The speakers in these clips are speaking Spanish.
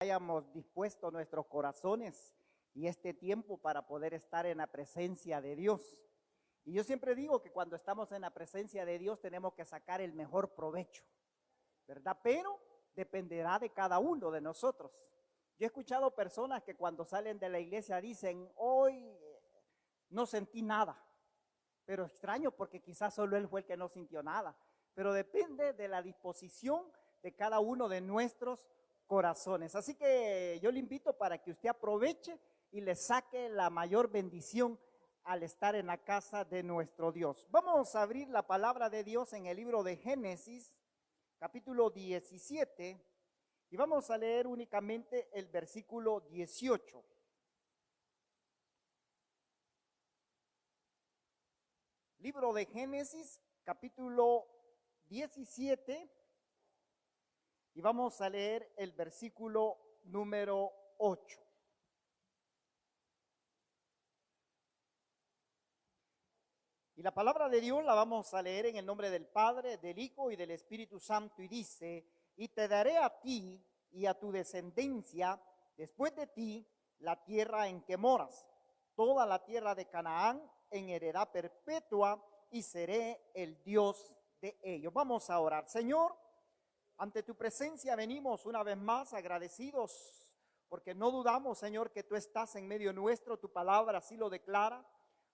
hayamos dispuesto nuestros corazones y este tiempo para poder estar en la presencia de Dios. Y yo siempre digo que cuando estamos en la presencia de Dios tenemos que sacar el mejor provecho, ¿verdad? Pero dependerá de cada uno de nosotros. Yo he escuchado personas que cuando salen de la iglesia dicen, hoy no sentí nada, pero extraño porque quizás solo él fue el que no sintió nada, pero depende de la disposición de cada uno de nuestros corazones. Así que yo le invito para que usted aproveche y le saque la mayor bendición al estar en la casa de nuestro Dios. Vamos a abrir la palabra de Dios en el libro de Génesis, capítulo 17, y vamos a leer únicamente el versículo 18. Libro de Génesis, capítulo 17, y vamos a leer el versículo número 8. Y la palabra de Dios la vamos a leer en el nombre del Padre, del Hijo y del Espíritu Santo, y dice, y te daré a ti y a tu descendencia después de ti la tierra en que moras, toda la tierra de Canaán en heredad perpetua, y seré el Dios de ellos. Vamos a orar. Señor, ante tu presencia venimos una vez más agradecidos, porque no dudamos, Señor, que tú estás en medio nuestro, tu palabra así lo declara,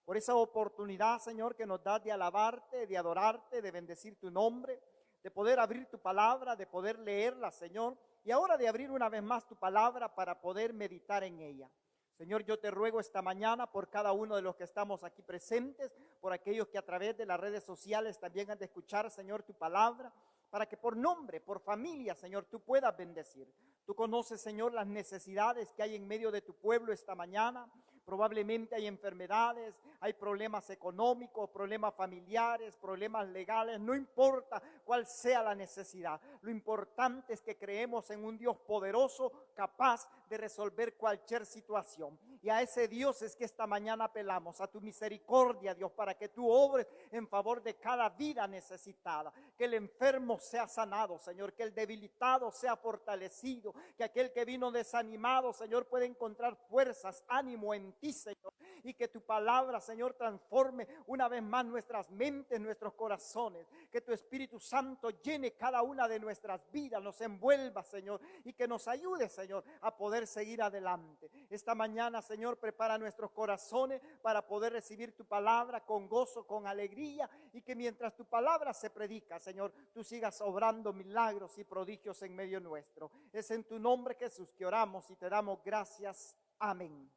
por esa oportunidad, Señor, que nos das de alabarte, de adorarte, de bendecir tu nombre, de poder abrir tu palabra, de poder leerla, Señor, y ahora de abrir una vez más tu palabra para poder meditar en ella. Señor, yo te ruego esta mañana por cada uno de los que estamos aquí presentes, por aquellos que a través de las redes sociales también han de escuchar, Señor, tu palabra, para que por nombre, por familia, Señor, tú puedas bendecir. Tú conoces, Señor, las necesidades que hay en medio de tu pueblo esta mañana. Probablemente hay enfermedades, hay problemas económicos, problemas familiares, problemas legales, no importa cuál sea la necesidad. Lo importante es que creemos en un Dios poderoso, capaz de resolver cualquier situación. Y a ese Dios es que esta mañana apelamos, a tu misericordia, Dios, para que tú obres en favor de cada vida necesitada. Que el enfermo sea sanado, Señor, que el debilitado sea fortalecido, que aquel que vino desanimado, Señor, pueda encontrar fuerzas, ánimo en ti, Señor, y que tu palabra, Señor, transforme una vez más nuestras mentes, nuestros corazones, que tu Espíritu Santo llene cada una de nuestras vidas, nos envuelva, Señor, y que nos ayude, Señor, a poder seguir adelante. Esta mañana, Señor, prepara nuestros corazones para poder recibir tu palabra con gozo, con alegría, y que mientras tu palabra se predica, Señor, tú sigas obrando milagros y prodigios en medio nuestro. Es en tu nombre, Jesús, que oramos y te damos gracias. Amén.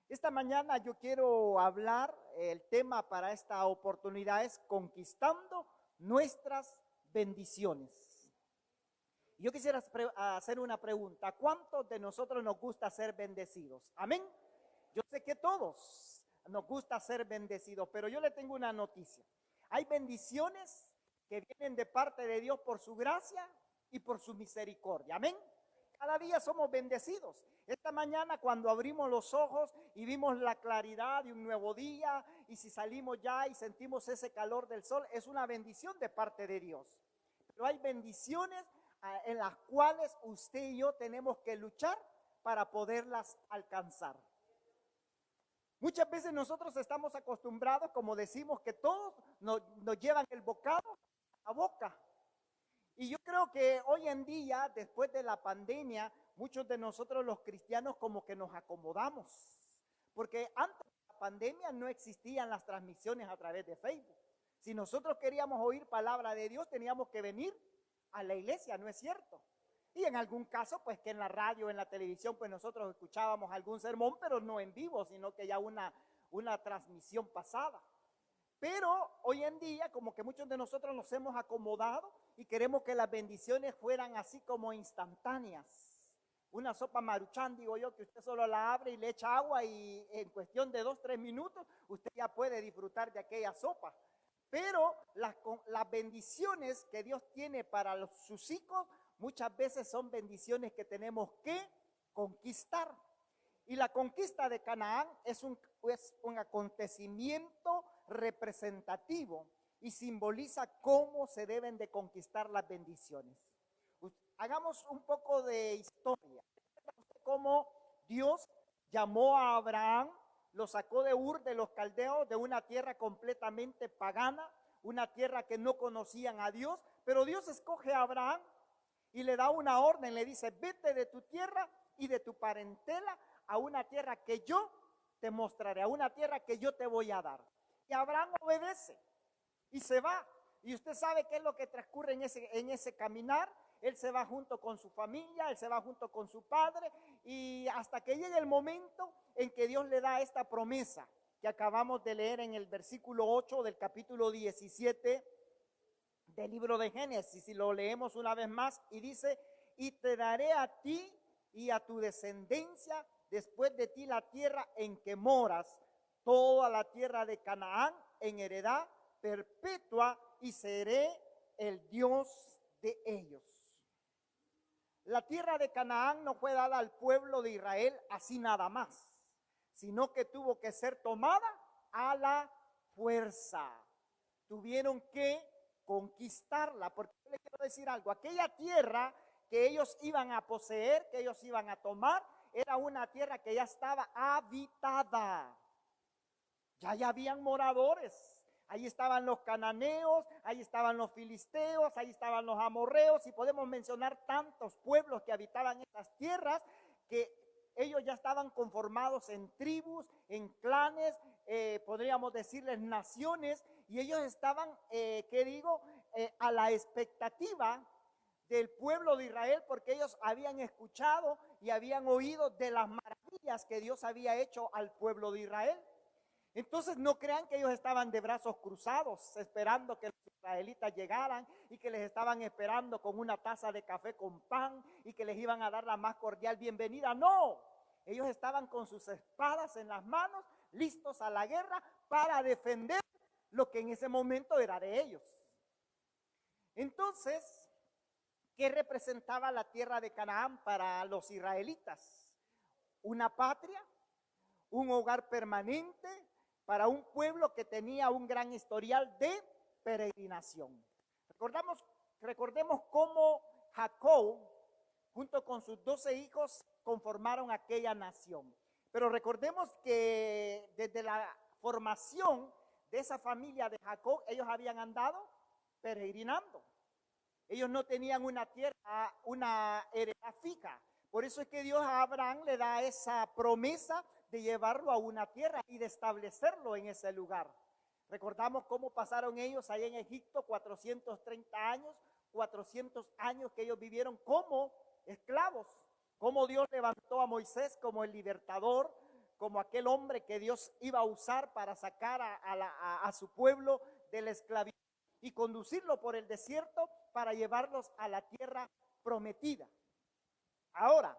Esta mañana yo quiero hablar, el tema para esta oportunidad es conquistando nuestras bendiciones. Yo quisiera hacer una pregunta. ¿Cuántos de nosotros nos gusta ser bendecidos? Amén. Yo sé que todos nos gusta ser bendecidos, pero yo le tengo una noticia. Hay bendiciones que vienen de parte de Dios por su gracia y por su misericordia. Amén. Cada día somos bendecidos. Esta mañana cuando abrimos los ojos y vimos la claridad de un nuevo día, y si salimos ya y sentimos ese calor del sol, es una bendición de parte de Dios. Pero hay bendiciones en las cuales usted y yo tenemos que luchar para poderlas alcanzar. Muchas veces nosotros estamos acostumbrados, como decimos, que todos nos llevan el bocado a la boca. Y yo creo que hoy en día, después de la pandemia, muchos de nosotros los cristianos como que nos acomodamos. Porque antes de la pandemia no existían las transmisiones a través de Facebook. Si nosotros queríamos oír palabra de Dios, teníamos que venir a la iglesia, ¿no es cierto? Y en algún caso, pues que en la radio, en la televisión, pues nosotros escuchábamos algún sermón, pero no en vivo, sino que ya una transmisión pasada. Pero hoy en día, como que muchos de nosotros nos hemos acomodado y queremos que las bendiciones fueran así como instantáneas. Una sopa Maruchan, digo yo, que usted solo la abre y le echa agua y en cuestión de 2-3 minutos usted ya puede disfrutar de aquella sopa. Pero las bendiciones que Dios tiene para sus hijos muchas veces son bendiciones que tenemos que conquistar. Y la conquista de Canaán es un acontecimiento representativo y simboliza cómo se deben de conquistar las bendiciones. Hagamos un poco de historia. Dios llamó a Abraham, lo sacó de Ur de los caldeos, de una tierra completamente pagana, una tierra que no conocían a Dios, pero Dios escoge a Abraham y le da una orden, le dice: vete de tu tierra y de tu parentela a una tierra que yo te mostraré, a una tierra que yo te voy a dar. Y Abraham obedece y se va. Y usted sabe qué es lo que transcurre en ese caminar. Él se va junto con su familia, él se va junto con su padre, y hasta que llegue el momento en que Dios le da esta promesa que acabamos de leer en el versículo 8 del capítulo 17 del libro de Génesis. Y lo leemos una vez más y dice: y te daré a ti y a tu descendencia después de ti la tierra en que moras, toda la tierra de Canaán en heredad perpetua, y seré el Dios de ellos. La tierra de Canaán no fue dada al pueblo de Israel así nada más, sino que tuvo que ser tomada a la fuerza. Tuvieron que conquistarla, porque yo le quiero decir algo: aquella tierra que ellos iban a poseer, que ellos iban a tomar, era una tierra que ya estaba habitada. Ya habían moradores. Ahí estaban los cananeos, ahí estaban los filisteos, ahí estaban los amorreos, y podemos mencionar tantos pueblos que habitaban estas tierras, que ellos ya estaban conformados en tribus, en clanes, podríamos decirles naciones, y ellos estaban, a la expectativa del pueblo de Israel, porque ellos habían escuchado y habían oído de las maravillas que Dios había hecho al pueblo de Israel. Entonces no crean que ellos estaban de brazos cruzados esperando que los israelitas llegaran y que les estaban esperando con una taza de café con pan y que les iban a dar la más cordial bienvenida. No, ellos estaban con sus espadas en las manos, listos a la guerra para defender lo que en ese momento era de ellos. Entonces, ¿qué representaba la tierra de Canaán para los israelitas? Una patria, un hogar permanente para un pueblo que tenía un gran historial de peregrinación. Recordemos cómo Jacob, junto con sus 12 hijos, conformaron aquella nación. Pero recordemos que desde la formación de esa familia de Jacob, ellos habían andado peregrinando. Ellos no tenían una tierra, una heredad fija. Por eso es que Dios a Abraham le da esa promesa de llevarlo a una tierra y de establecerlo en ese lugar. Recordamos cómo pasaron ellos allá en Egipto 430 años, 400 años que ellos vivieron como esclavos. Cómo Dios levantó a Moisés como el libertador, como aquel hombre que Dios iba a usar para sacar a su pueblo de la esclavitud y conducirlo por el desierto para llevarlos a la tierra prometida. Ahora,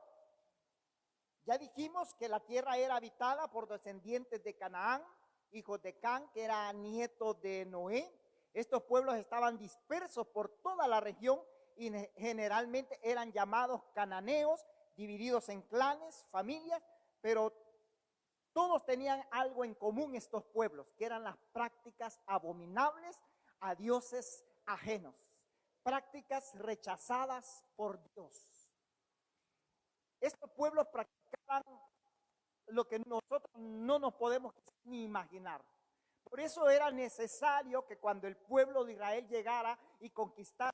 ya dijimos que la tierra era habitada por descendientes de Canaán, hijos de Can, que era nieto de Noé. Estos pueblos estaban dispersos por toda la región y generalmente eran llamados cananeos, divididos en clanes, familias, pero todos tenían algo en común estos pueblos, que eran las prácticas abominables a dioses ajenos, prácticas rechazadas por Dios. Estos pueblos practicaban lo que nosotros no nos podemos ni imaginar. Por eso era necesario que cuando el pueblo de Israel llegara y conquistara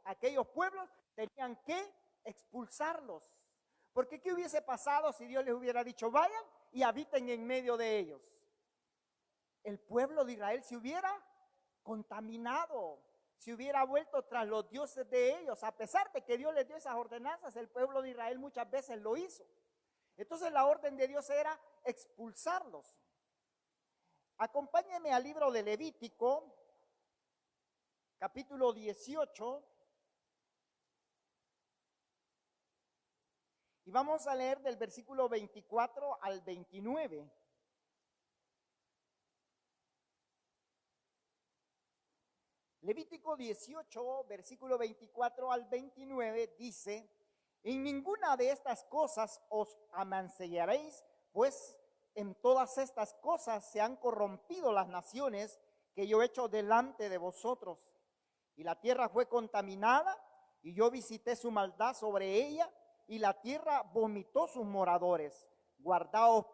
aquellos pueblos, tenían que expulsarlos. Porque ¿qué hubiese pasado si Dios les hubiera dicho: vayan y habiten en medio de ellos? El pueblo de Israel se hubiera contaminado, se hubiera vuelto tras los dioses de ellos. A pesar de que Dios les dio esas ordenanzas, el pueblo de Israel muchas veces lo hizo. Entonces la orden de Dios era expulsarlos. Acompáñenme al libro de Levítico, capítulo 18, y vamos a leer del versículo 24 al 29. Levítico 18, versículo 24 al 29 dice: en ninguna de estas cosas os amancellaréis, pues en todas estas cosas se han corrompido las naciones que yo he hecho delante de vosotros. Y la tierra fue contaminada, y yo visité su maldad sobre ella, y la tierra vomitó sus moradores. Guardaos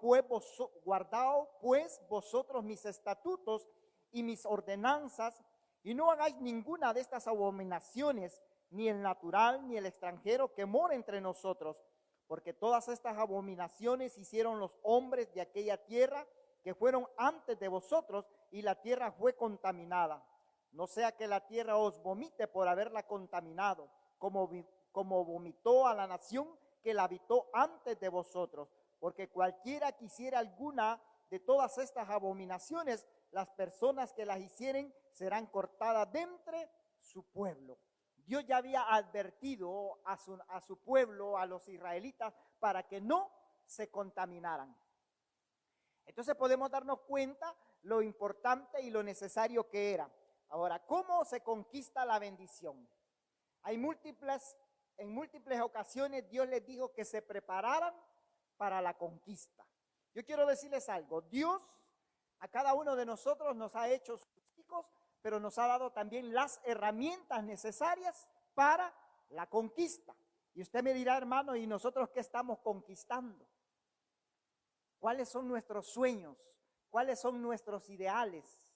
pues vosotros mis estatutos y mis ordenanzas, y no hagáis ninguna de estas abominaciones, ni el natural, ni el extranjero que mora entre nosotros, porque todas estas abominaciones hicieron los hombres de aquella tierra que fueron antes de vosotros, y la tierra fue contaminada. No sea que la tierra os vomite por haberla contaminado, como vomitó a la nación que la habitó antes de vosotros, porque cualquiera que hiciera alguna de todas estas abominaciones, las personas que las hicieren serán cortadas de entre su pueblo. Dios ya había advertido a su pueblo, a los israelitas, para que no se contaminaran. Entonces podemos darnos cuenta lo importante y lo necesario que era. Ahora, ¿cómo se conquista la bendición? En múltiples ocasiones Dios les dijo que se prepararan para la conquista. Yo quiero decirles algo, Dios a cada uno de nosotros nos ha hecho sus hijos, pero nos ha dado también las herramientas necesarias para la conquista. Y usted me dirá, hermano, ¿y nosotros qué estamos conquistando? ¿Cuáles son nuestros sueños? ¿Cuáles son nuestros ideales?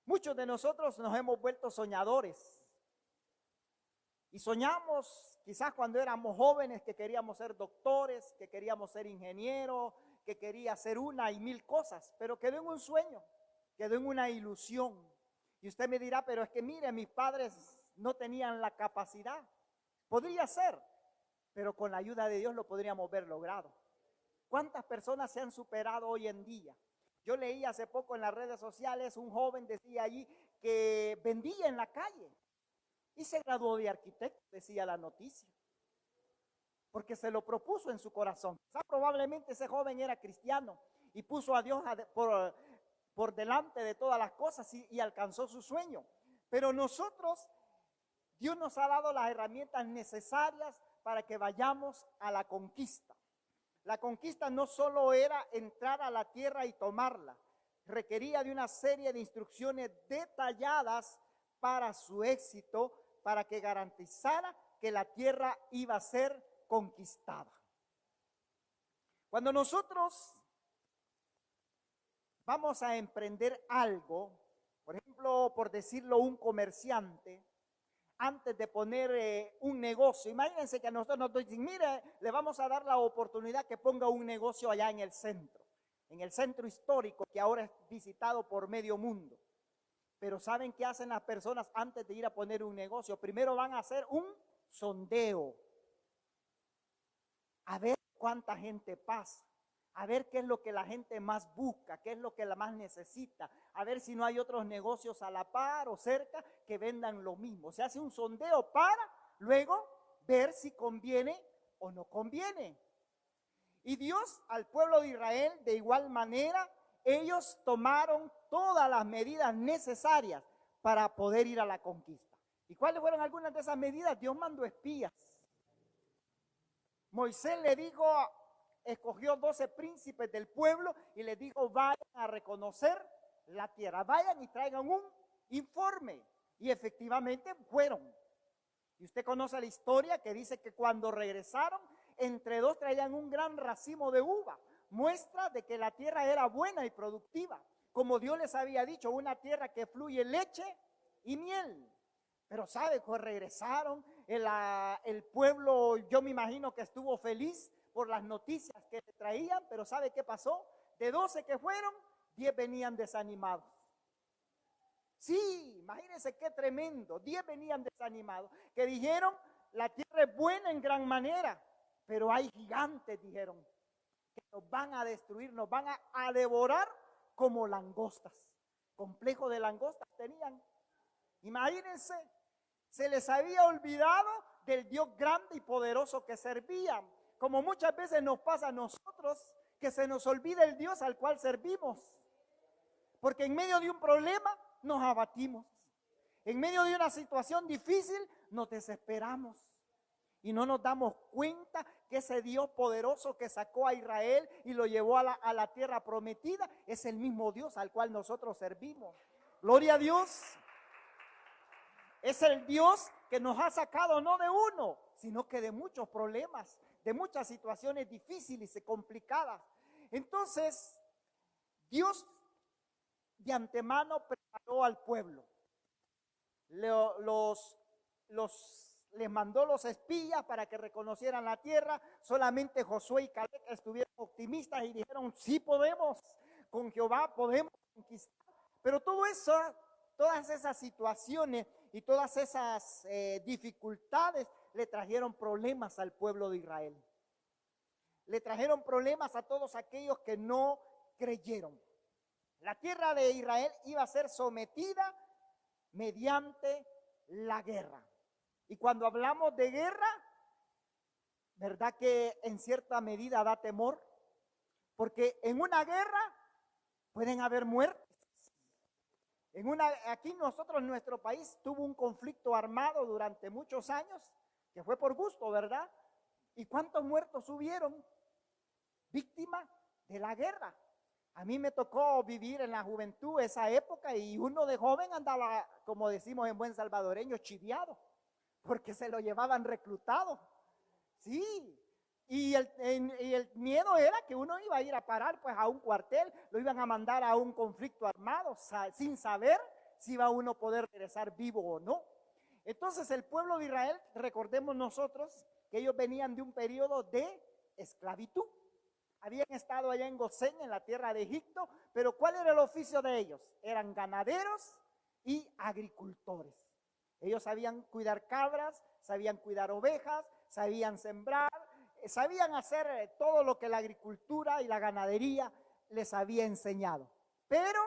Muchos de nosotros nos hemos vuelto soñadores. Y soñamos quizás cuando éramos jóvenes que queríamos ser doctores, que queríamos ser ingenieros, que quería hacer una y mil cosas, pero quedó en un sueño, quedó en una ilusión. Y usted me dirá, pero es que mire, mis padres no tenían la capacidad. Podría ser, pero con la ayuda de Dios lo podríamos ver logrado. ¿Cuántas personas se han superado hoy en día? Yo leí hace poco en las redes sociales, un joven decía allí que vendía en la calle y se graduó de arquitecto, decía la noticia, porque se lo propuso en su corazón. Quizá probablemente ese joven era cristiano y puso a Dios por delante de todas las cosas y alcanzó su sueño. Pero nosotros, Dios nos ha dado las herramientas necesarias para que vayamos a la conquista. La conquista no solo era entrar a la tierra y tomarla, requería de una serie de instrucciones detalladas para su éxito, para que garantizara que la tierra iba a ser conquistada. Cuando nosotros vamos a emprender algo, por ejemplo, por decirlo, un comerciante, antes de poner un negocio, imagínense que a nosotros nos dicen, mire, le vamos a dar la oportunidad que ponga un negocio allá en el centro histórico, que ahora es visitado por medio mundo. Pero ¿saben qué hacen las personas antes de ir a poner un negocio? Primero van a hacer un sondeo, a ver cuánta gente pasa, a ver qué es lo que la gente más busca, qué es lo que la más necesita, a ver si no hay otros negocios a la par o cerca que vendan lo mismo. Se hace un sondeo para luego ver si conviene o no conviene. Y Dios al pueblo de Israel, de igual manera, ellos tomaron todas las medidas necesarias para poder ir a la conquista. ¿Y cuáles fueron algunas de esas medidas? Dios mandó espías. Moisés le dijo, escogió 12 príncipes del pueblo y les dijo, vayan a reconocer la tierra, vayan y traigan un informe. Y efectivamente fueron. Y usted conoce la historia que dice que cuando regresaron, entre dos traían un gran racimo de uva, muestra de que la tierra era buena y productiva, como Dios les había dicho, una tierra que fluye leche y miel. Pero sabe, pues regresaron, el pueblo, yo me imagino que estuvo feliz por las noticias que le traían, pero ¿sabe qué pasó? De 12 que fueron, 10 venían desanimados. Sí, imagínense qué tremendo, 10 venían desanimados, que dijeron, la tierra es buena en gran manera, pero hay gigantes, dijeron, que nos van a destruir, nos van a devorar como langostas. Complejo de langostas tenían. Imagínense, se les había olvidado del Dios grande y poderoso que servían, como muchas veces nos pasa a nosotros, que se nos olvida el Dios al cual servimos, porque en medio de un problema nos abatimos, en medio de una situación difícil nos desesperamos y no nos damos cuenta que ese Dios poderoso que sacó a Israel y lo llevó a la tierra prometida es el mismo Dios al cual nosotros servimos. Gloria a Dios. Es el Dios que nos ha sacado no de uno, sino que de muchos problemas, de muchas situaciones difíciles y complicadas. Entonces, Dios de antemano preparó al pueblo. Les mandó los espías para que reconocieran la tierra. Solamente Josué y Caleb estuvieron optimistas y dijeron, sí podemos, con Jehová podemos conquistar. Pero todas esas situaciones y todas esas dificultades le trajeron problemas al pueblo de Israel. Le trajeron problemas a todos aquellos que no creyeron. La tierra de Israel iba a ser sometida mediante la guerra. Y cuando hablamos de guerra, ¿verdad que en cierta medida da temor? Porque en una guerra pueden haber muertes. Aquí nosotros, nuestro país tuvo un conflicto armado durante muchos años, que fue por gusto, ¿verdad? ¿Y cuántos muertos hubieron? Víctimas de la guerra. A mí me tocó vivir en la juventud esa época y uno de joven andaba, como decimos en buen salvadoreño, chiviado, porque se lo llevaban reclutado. Sí, y el miedo era que uno iba a ir a parar pues a un cuartel, lo iban a mandar a un conflicto armado sin saber si iba uno a poder regresar vivo o no. Entonces el pueblo de Israel, recordemos nosotros que ellos venían de un periodo de esclavitud. Habían estado allá en Gosén, en la tierra de Egipto, pero ¿cuál era el oficio de ellos? Eran ganaderos y agricultores. Ellos sabían cuidar cabras, sabían cuidar ovejas, sabían sembrar, sabían hacer todo lo que la agricultura y la ganadería les había enseñado, pero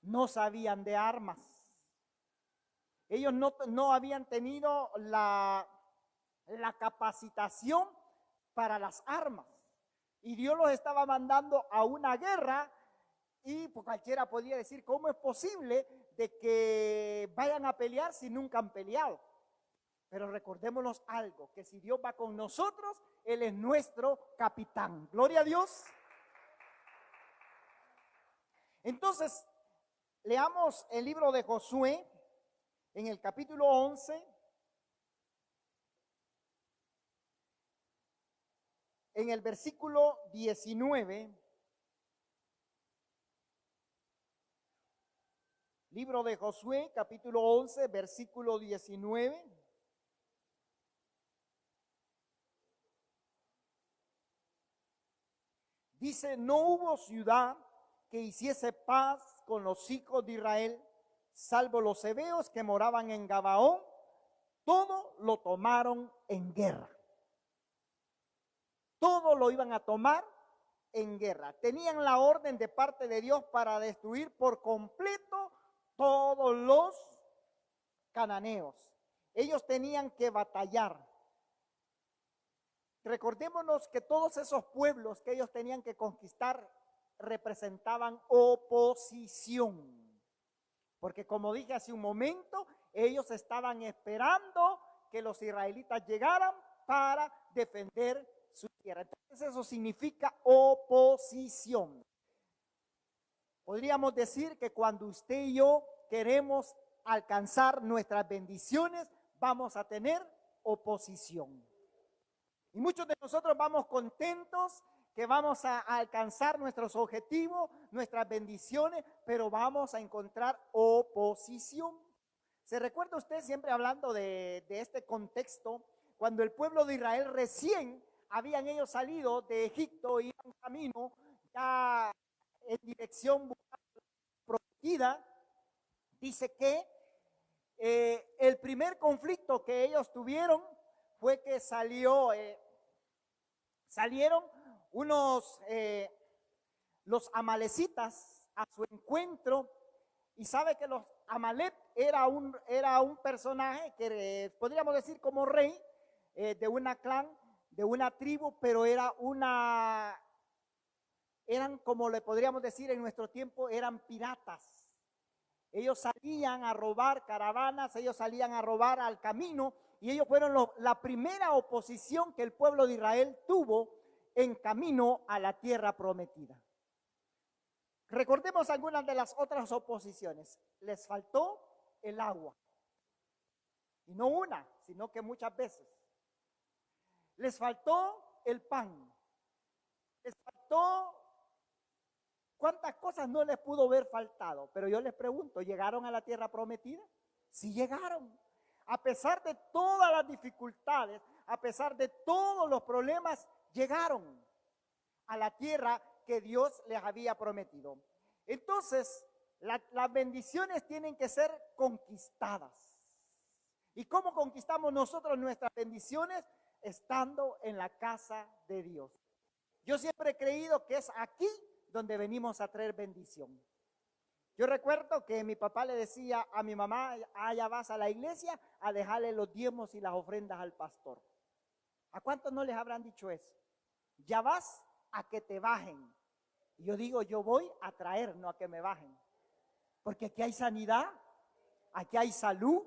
no sabían de armas. Ellos no habían tenido la capacitación para las armas. Y Dios los estaba mandando a una guerra y pues cualquiera podía decir, ¿cómo es posible de que vayan a pelear si nunca han peleado? Pero recordémonos algo, que si Dios va con nosotros, Él es nuestro capitán. Gloria a Dios. Entonces, leamos el libro de Josué en el capítulo 11. En el versículo 19, libro de Josué, capítulo 11, versículo 19. Dice, no hubo ciudad que hiciese paz con los hijos de Israel, salvo los heveos que moraban en Gabaón, todo lo tomaron en guerra. Todo lo iban a tomar en guerra. Tenían la orden de parte de Dios para destruir por completo todos los cananeos. Ellos tenían que batallar. Recordémonos que todos esos pueblos que ellos tenían que conquistar representaban oposición. Porque como dije hace un momento, ellos estaban esperando que los israelitas llegaran para defender su tierra. Entonces eso significa oposición. Podríamos decir que cuando usted y yo queremos alcanzar nuestras bendiciones, vamos a tener oposición. Y muchos de nosotros vamos contentos que vamos a alcanzar nuestros objetivos, nuestras bendiciones, pero vamos a encontrar oposición. ¿Se recuerda usted, siempre hablando de este contexto, cuando el pueblo de Israel recién habían ellos salido de Egipto, iban camino ya en dirección prometida? Dice que el primer conflicto que ellos tuvieron fue que salieron los amalecitas a su encuentro, y sabe que los Amalek era un personaje que podríamos decir como rey de una clan, de una tribu, pero eran como le podríamos decir en nuestro tiempo, eran piratas. Ellos salían a robar caravanas, ellos salían a robar al camino, y ellos fueron la primera oposición que el pueblo de Israel tuvo en camino a la tierra prometida. Recordemos algunas de las otras oposiciones. Les faltó el agua. Y no una, sino que muchas veces. Les faltó el pan. Les faltó, ¿cuántas cosas no les pudo haber faltado? Pero yo les pregunto, ¿llegaron a la tierra prometida? Sí llegaron. A pesar de todas las dificultades, a pesar de todos los problemas, llegaron a la tierra que Dios les había prometido. Entonces, las bendiciones tienen que ser conquistadas. ¿Y cómo conquistamos nosotros nuestras bendiciones? Estando en la casa de Dios. Yo siempre he creído que es aquí donde venimos a traer bendición. Yo recuerdo que mi papá le decía a mi mamá, allá vas a la iglesia a dejarle los diezmos y las ofrendas al pastor. ¿A cuántos no les habrán dicho eso? Ya vas a que te bajen. Y yo digo, yo voy a traer, no a que me bajen. Porque aquí hay sanidad, aquí hay salud,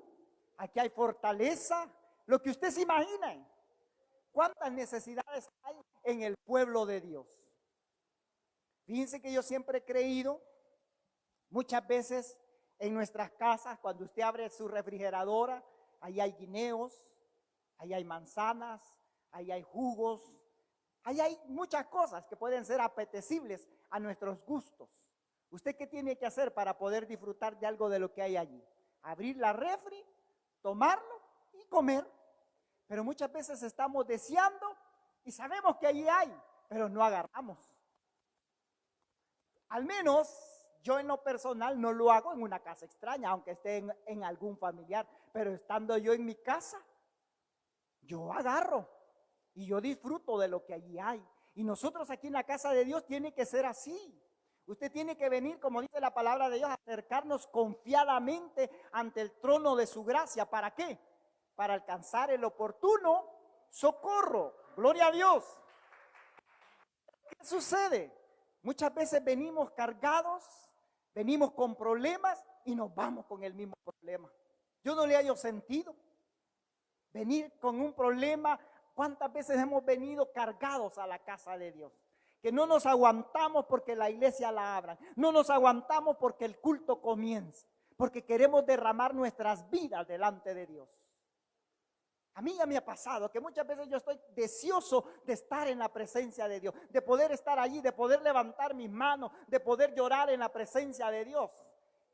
aquí hay fortaleza, lo que usted se imagina. ¿Cuántas necesidades hay en el pueblo de Dios? Fíjense que yo siempre he creído, muchas veces en nuestras casas, cuando usted abre su refrigeradora, ahí hay guineos, ahí hay manzanas, ahí hay jugos, ahí hay muchas cosas que pueden ser apetecibles a nuestros gustos. ¿Usted qué tiene que hacer para poder disfrutar de algo de lo que hay allí? Abrir la refri, tomarlo y comer. Pero muchas veces estamos deseando y sabemos que allí hay, pero no agarramos. Al menos yo en lo personal no lo hago en una casa extraña, aunque esté en algún familiar, pero estando yo en mi casa, yo agarro y yo disfruto de lo que allí hay. Y nosotros aquí en la casa de Dios tiene que ser así. Usted tiene que venir, como dice la palabra de Dios, a acercarnos confiadamente ante el trono de su gracia. ¿Para qué? Para alcanzar el oportuno socorro. Gloria a Dios. ¿Qué sucede? Muchas veces venimos cargados, venimos con problemas y nos vamos con el mismo problema. Yo no le hallo sentido venir con un problema. ¿Cuántas veces hemos venido cargados a la casa de Dios? Que no nos aguantamos porque la iglesia la abran, no nos aguantamos porque el culto comience, porque queremos derramar nuestras vidas delante de Dios. A mí ya me ha pasado que muchas veces yo estoy deseoso de estar en la presencia de Dios, de poder estar allí, de poder levantar mis manos, de poder llorar en la presencia de Dios.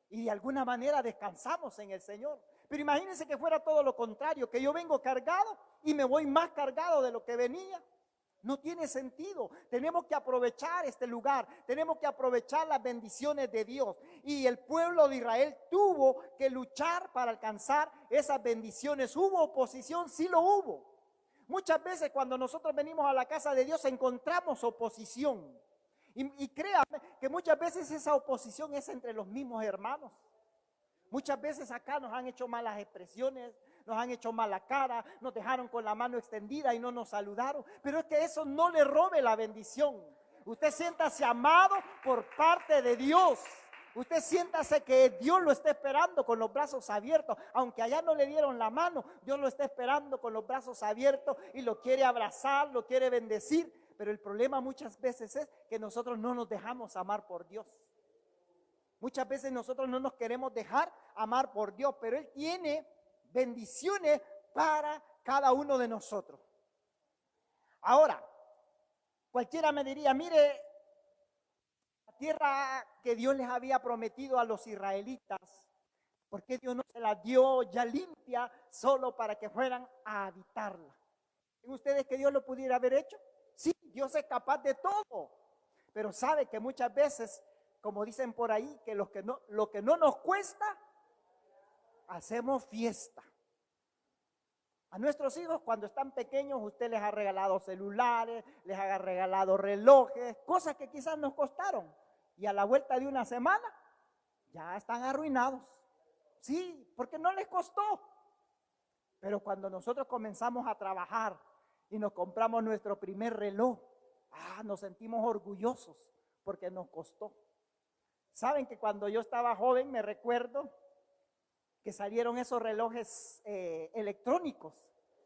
Y de alguna manera descansamos en el Señor. Pero imagínense que fuera todo lo contrario, que yo vengo cargado y me voy más cargado de lo que venía. No tiene sentido. Tenemos que aprovechar este lugar, tenemos que aprovechar las bendiciones de Dios. Y el pueblo de Israel tuvo que luchar para alcanzar esas bendiciones. ¿Hubo oposición? Sí lo hubo. Muchas veces cuando nosotros venimos a la casa de Dios encontramos oposición. Y créanme que muchas veces esa oposición es entre los mismos hermanos. Muchas veces acá nos han hecho malas expresiones, nos han hecho mala cara, nos dejaron con la mano extendida y no nos saludaron. Pero es que eso no le robe la bendición. Usted siéntase amado por parte de Dios. Usted siéntase que Dios lo está esperando con los brazos abiertos. Aunque allá no le dieron la mano, Dios lo está esperando con los brazos abiertos y lo quiere abrazar, lo quiere bendecir. Pero el problema muchas veces es que nosotros no nos dejamos amar por Dios. Muchas veces nosotros no nos queremos dejar amar por Dios, pero Él tiene bendiciones para cada uno de nosotros. Ahora, cualquiera me diría, mire, la tierra que Dios les había prometido a los israelitas, ¿por qué Dios no se la dio ya limpia solo para que fueran a habitarla? ¿Creen ustedes que Dios lo pudiera haber hecho? Sí, Dios es capaz de todo, pero sabe que muchas veces, como dicen por ahí, que lo que no nos cuesta, hacemos fiesta. A nuestros hijos cuando están pequeños usted les ha regalado celulares, les ha regalado relojes, cosas que quizás nos costaron. Y a la vuelta de una semana ya están arruinados. Sí, porque no les costó. Pero cuando nosotros comenzamos a trabajar y nos compramos nuestro primer reloj, nos sentimos orgullosos porque nos costó. Saben que cuando yo estaba joven me recuerdo que salieron esos relojes electrónicos.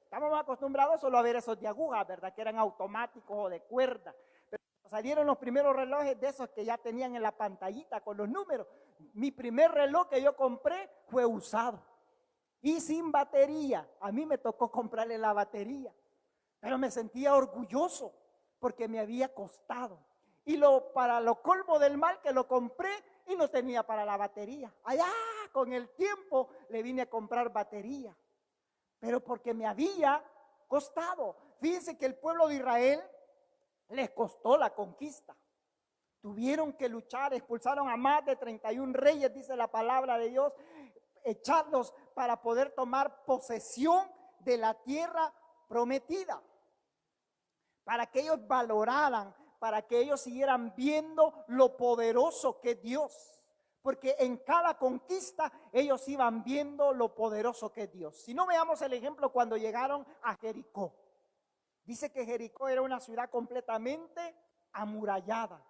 Estábamos acostumbrados solo a ver esos de aguja, ¿verdad? Que eran automáticos o de cuerda. Pero salieron los primeros relojes de esos que ya tenían en la pantallita con los números. Mi primer reloj que yo compré fue usado y sin batería. A mí me tocó comprarle la batería. pero me sentía orgulloso porque me había costado. Y para lo colmo del mal, que lo compré y no tenía para la batería. Allá con el tiempo le vine a comprar batería, pero porque me había costado. Fíjense que el pueblo de Israel les costó la conquista. Tuvieron que luchar, expulsaron a más de 31 reyes, dice la palabra de Dios, echarlos para poder tomar posesión de la tierra prometida, para que ellos valoraran, para que ellos siguieran viendo lo poderoso que es Dios, porque en cada conquista ellos iban viendo lo poderoso que es Dios. Si no, veamos el ejemplo cuando llegaron a Jericó. Dice que Jericó era una ciudad completamente amurallada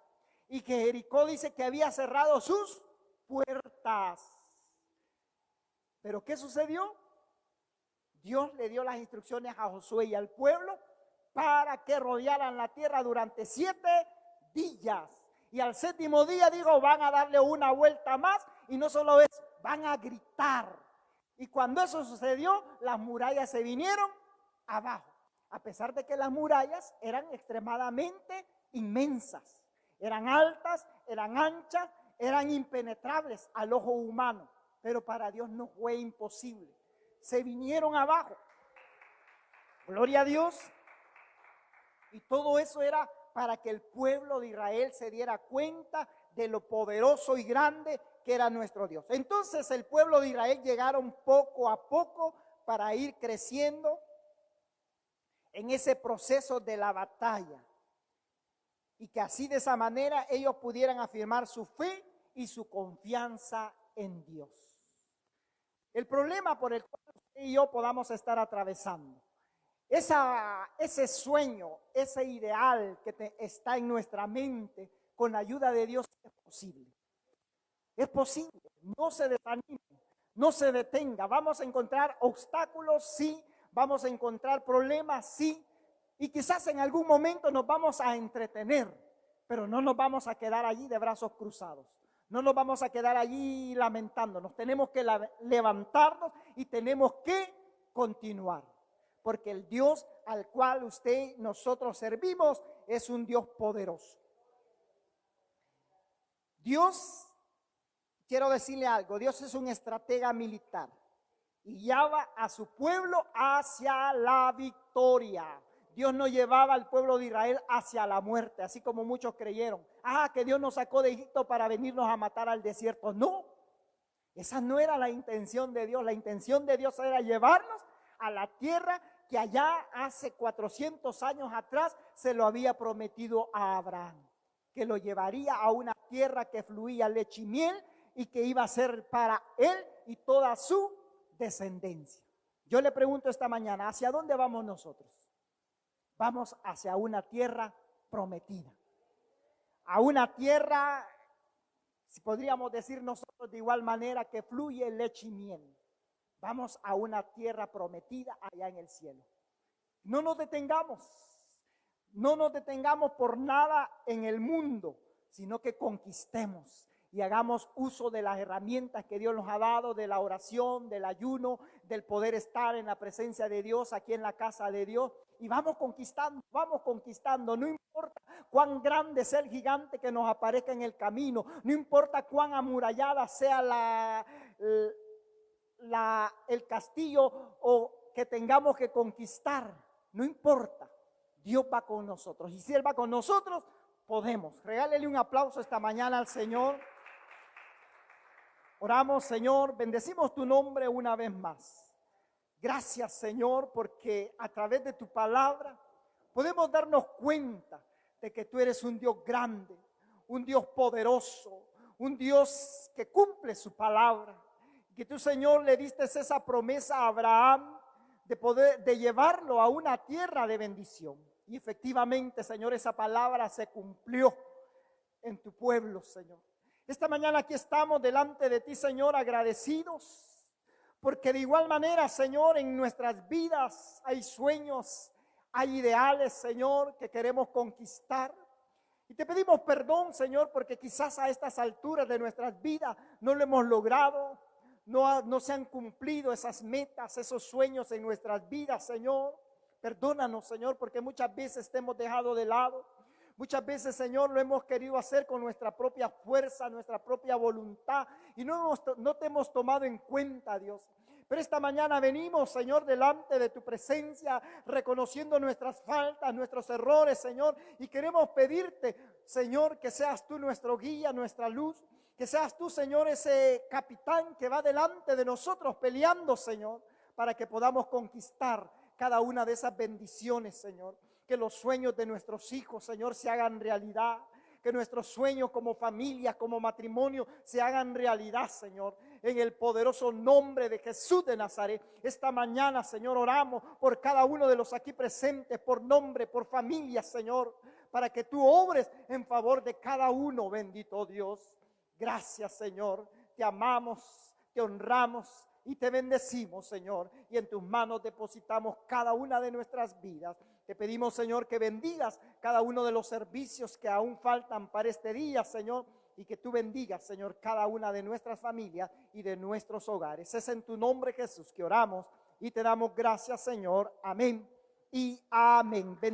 y que Jericó dice que había cerrado sus puertas. Pero ¿qué sucedió? Dios le dio las instrucciones a Josué y al pueblo para que rodearan la tierra durante 7 días. Y al 7º día digo, van a darle una vuelta más, y no solo eso, van a gritar. Y cuando eso sucedió, las murallas se vinieron abajo, a pesar de que las murallas eran extremadamente inmensas, eran altas, eran anchas, eran impenetrables al ojo humano, pero para Dios no fue imposible. Se vinieron abajo. Gloria a Dios. Y todo eso era para que el pueblo de Israel se diera cuenta de lo poderoso y grande que era nuestro Dios. Entonces el pueblo de Israel llegaron poco a poco para ir creciendo en ese proceso de la batalla. Y que así, de esa manera, ellos pudieran afirmar su fe y su confianza en Dios. El problema por el cual usted y yo podamos estar atravesando, ese sueño, ese ideal que está en nuestra mente, con la ayuda de Dios es posible. Es posible. No se desanime, no se detenga. Vamos a encontrar obstáculos, sí. Vamos a encontrar problemas, sí. Y quizás en algún momento nos vamos a entretener, pero no nos vamos a quedar allí de brazos cruzados. No nos vamos a quedar allí lamentándonos. Tenemos que levantarnos y tenemos que continuar. Porque el Dios al cual usted y nosotros servimos es un Dios poderoso. Dios, quiero decirle algo, Dios es un estratega militar y lleva a su pueblo hacia la victoria. Dios no llevaba al pueblo de Israel hacia la muerte, así como muchos creyeron. Que Dios nos sacó de Egipto para venirnos a matar al desierto. No, esa no era la intención de Dios. La intención de Dios era llevarnos a la tierra que allá hace 400 años atrás se lo había prometido a Abraham, que lo llevaría a una tierra que fluía leche y miel y que iba a ser para él y toda su descendencia. Yo le pregunto esta mañana, ¿hacia dónde vamos nosotros? Vamos hacia una tierra prometida, a una tierra, si podríamos decir nosotros de igual manera, que fluye leche y miel. Vamos a una tierra prometida allá en el cielo. No nos detengamos por nada en el mundo, sino que conquistemos y hagamos uso de las herramientas que Dios nos ha dado, de la oración, del ayuno, del poder estar en la presencia de Dios, aquí en la casa de Dios. Y vamos conquistando, no importa cuán grande sea el gigante que nos aparezca en el camino, no importa cuán amurallada sea el castillo o que tengamos que conquistar, no importa, Dios va con nosotros. Y si Él va con nosotros, podemos. Regálele un aplauso esta mañana al Señor. Oramos, Señor, bendecimos tu nombre una vez más. Gracias, Señor, porque a través de tu palabra podemos darnos cuenta de que tú eres un Dios grande, un Dios poderoso, un Dios que cumple su palabra. Que tú, Señor, le diste esa promesa a Abraham de llevarlo a una tierra de bendición. Y efectivamente, Señor, esa palabra se cumplió en tu pueblo, Señor. Esta mañana aquí estamos delante de ti, Señor, agradecidos, porque de igual manera, Señor, en nuestras vidas hay sueños, hay ideales, Señor, que queremos conquistar. Y te pedimos perdón, Señor, porque quizás a estas alturas de nuestras vidas no lo hemos logrado, no se han cumplido esas metas, esos sueños en nuestras vidas, Señor. Perdónanos, Señor, porque muchas veces te hemos dejado de lado. Muchas veces, Señor, lo hemos querido hacer con nuestra propia fuerza, nuestra propia voluntad, y no te hemos tomado en cuenta, Dios. Pero esta mañana venimos, Señor, delante de tu presencia, reconociendo nuestras faltas, nuestros errores, Señor, y queremos pedirte, Señor, que seas tú nuestro guía, nuestra luz, que seas tú, Señor, ese capitán que va delante de nosotros peleando, Señor, para que podamos conquistar cada una de esas bendiciones, Señor. Que los sueños de nuestros hijos, Señor, se hagan realidad. Que nuestros sueños como familia, como matrimonio, se hagan realidad, Señor. En el poderoso nombre de Jesús de Nazaret. Esta mañana, Señor, oramos por cada uno de los aquí presentes, por nombre, por familia, Señor, para que tú obres en favor de cada uno, bendito Dios. Gracias, Señor. Te amamos, te honramos y te bendecimos, Señor. Y en tus manos depositamos cada una de nuestras vidas. Te pedimos, Señor, que bendigas cada uno de los servicios que aún faltan para este día, Señor, y que tú bendigas, Señor, cada una de nuestras familias y de nuestros hogares. Es en tu nombre, Jesús, que oramos y te damos gracias, Señor. Amén y amén. Bendiciones.